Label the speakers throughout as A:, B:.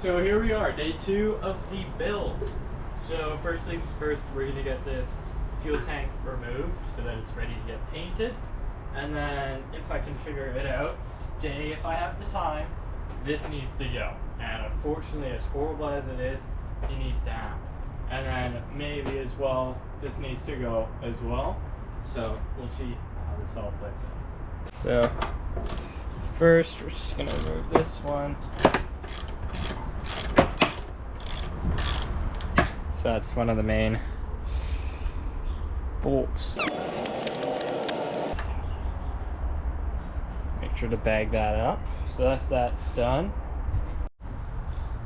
A: So here we are, day 2 of the build. So first things first, we're gonna get this fuel tank removed so that it's ready to get painted. And then if I can figure it out today, if I have the time, this needs to go. And unfortunately, as horrible as it is, it needs to happen. And then maybe as well, this needs to go as well. So we'll see how this all plays out. So first, we're just gonna remove this one. So that's one of the main bolts. Make sure to bag that up. So that's that done.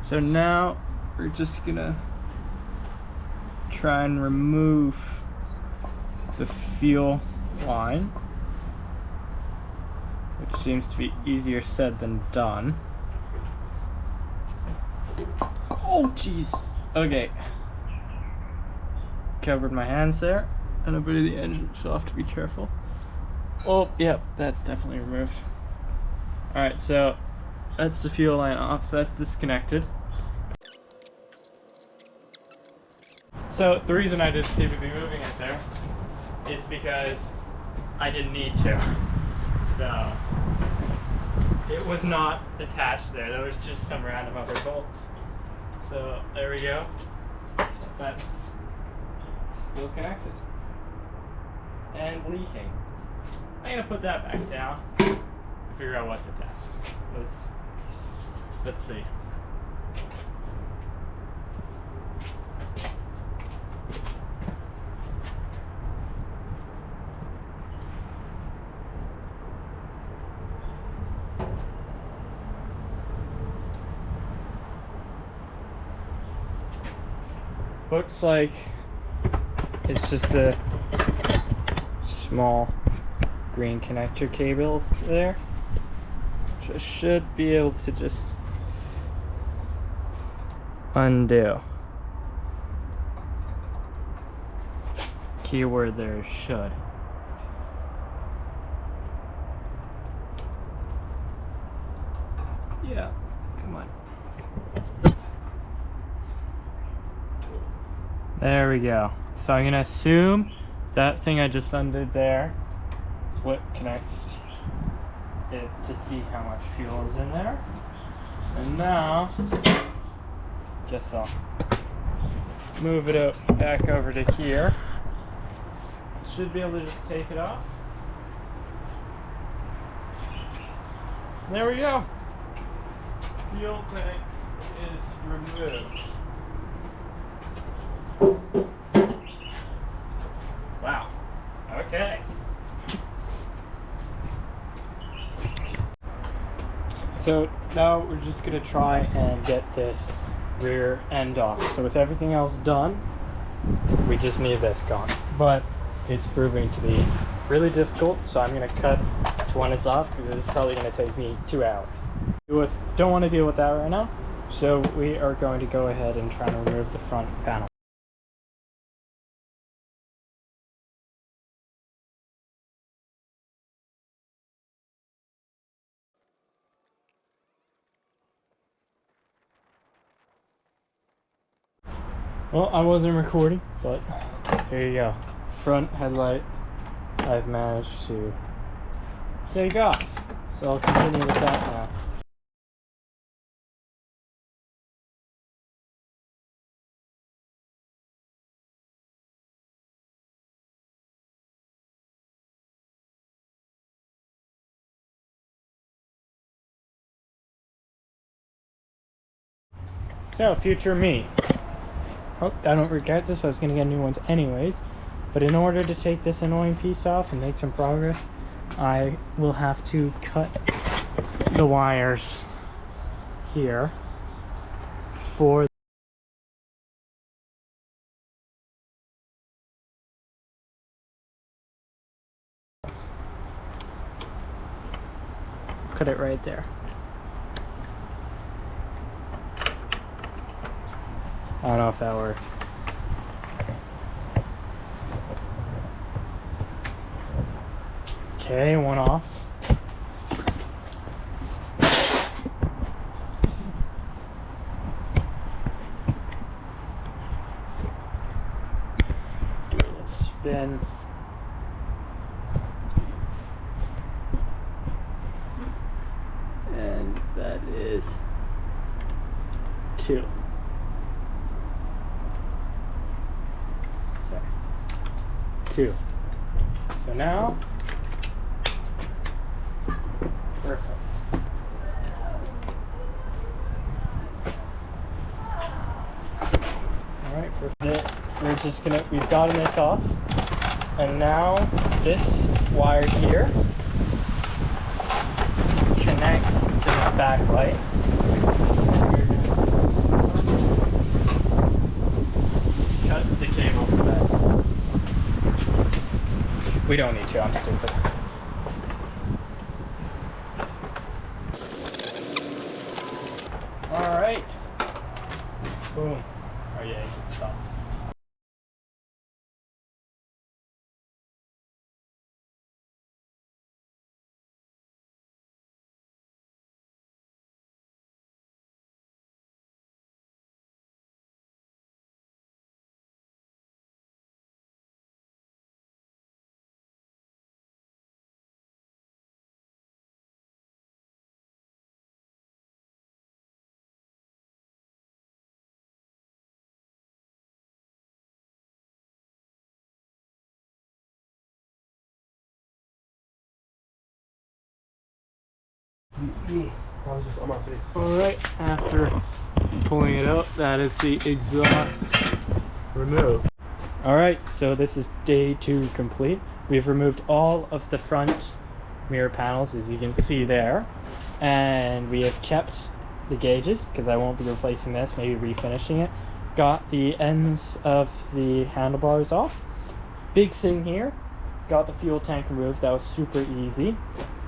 A: So now we're just gonna try and remove the fuel line, which seems to be easier said than done. Oh jeez. Okay. Covered my hands there and a bit of the engine, so I'll have to be careful. Oh, yep, that's definitely removed. Alright, so that's the fuel line off, so that's disconnected. So the reason I did stupidly moving it there is because I didn't need to. So it was not attached there. There was just some random other bolts. So there we go. That's still connected and leaking. I'm gonna put that back down and figure out what's attached. Let's see. Looks like it's just a small green connector cable there, which I should be able to just undo. Keyword there is should. Yeah, come on. There we go. So I'm gonna assume that thing I just undid there is what connects it to see how much fuel is in there. And now, guess I'll move it up back over to here. Should be able to just take it off. And there we go. Fuel tank is removed. Wow. Okay. So now we're just gonna try and get this rear end off. So with everything else done, we just need this gone. But it's proving to be really difficult, so I'm gonna cut to when it's off because it's probably gonna take me 2 hours. Don't want to deal with that right now, so we are going to go ahead and try to remove the front panel. Well, I wasn't recording, but here you go. Front headlight I've managed to take off. So I'll continue with that now. So, future me. Oh, I don't regret this, I was gonna get new ones anyways. But in order to take this annoying piece off and make some progress, I will have to cut the wires here for cut it right there. I don't know if that worked. Okay, one off. spin. And that is 2. Sorry. 2. So now, perfect. Alright, perfect. We've gotten this off. And now this wire here connects to this backlight. Cut the cable for that. We don't need to, I'm stupid. Alright. Boom. Oh yeah, you can stop.
B: Me. I was just on my face.
A: Alright, after pulling it out, that is the exhaust removed. Alright, so this is day 2 complete. We've removed all of the front mirror panels, as you can see there. And we have kept the gauges, because I won't be replacing this, maybe refinishing it. Got the ends of the handlebars off. Big thing here, got the fuel tank removed. That was super easy.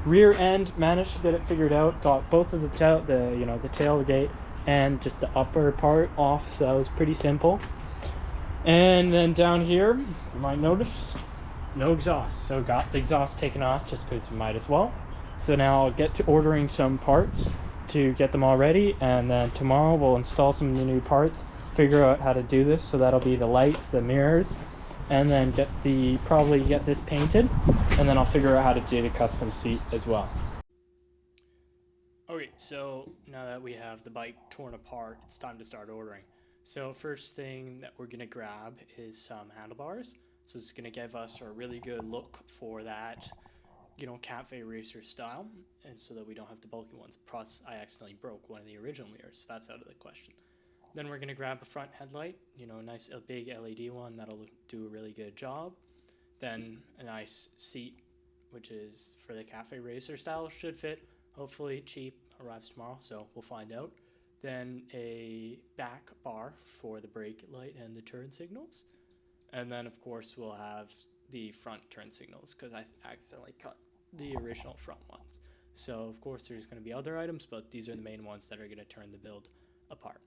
A: Rear end, managed to get it figured out. Got both of the tailgate and just the upper part off, so that was pretty simple. And then down here, you might notice, no exhaust. So got the exhaust taken off just because you might as well. So now I'll get to ordering some parts to get them all ready, and then tomorrow we'll install some of the new parts, figure out how to do this. So that'll be the lights, the mirrors, and then probably get this painted, and then I'll figure out how to do the custom seat as well. Okay, so now that we have the bike torn apart, it's time to start ordering. So first thing that we're gonna grab is some handlebars. So it's gonna give us a really good look for that, cafe racer style, and so that we don't have the bulky ones. Plus, I accidentally broke one of the original mirrors, so that's out of the question. Then we're gonna grab a front headlight, a big LED one that'll do a really good job. Then a nice seat, which is for the cafe racer style, should fit. Hopefully cheap, arrives tomorrow, so we'll find out. Then a back bar for the brake light and the turn signals. And then of course we'll have the front turn signals, because I accidentally cut the original front ones. So of course there's gonna be other items, but these are the main ones that are gonna turn the build apart.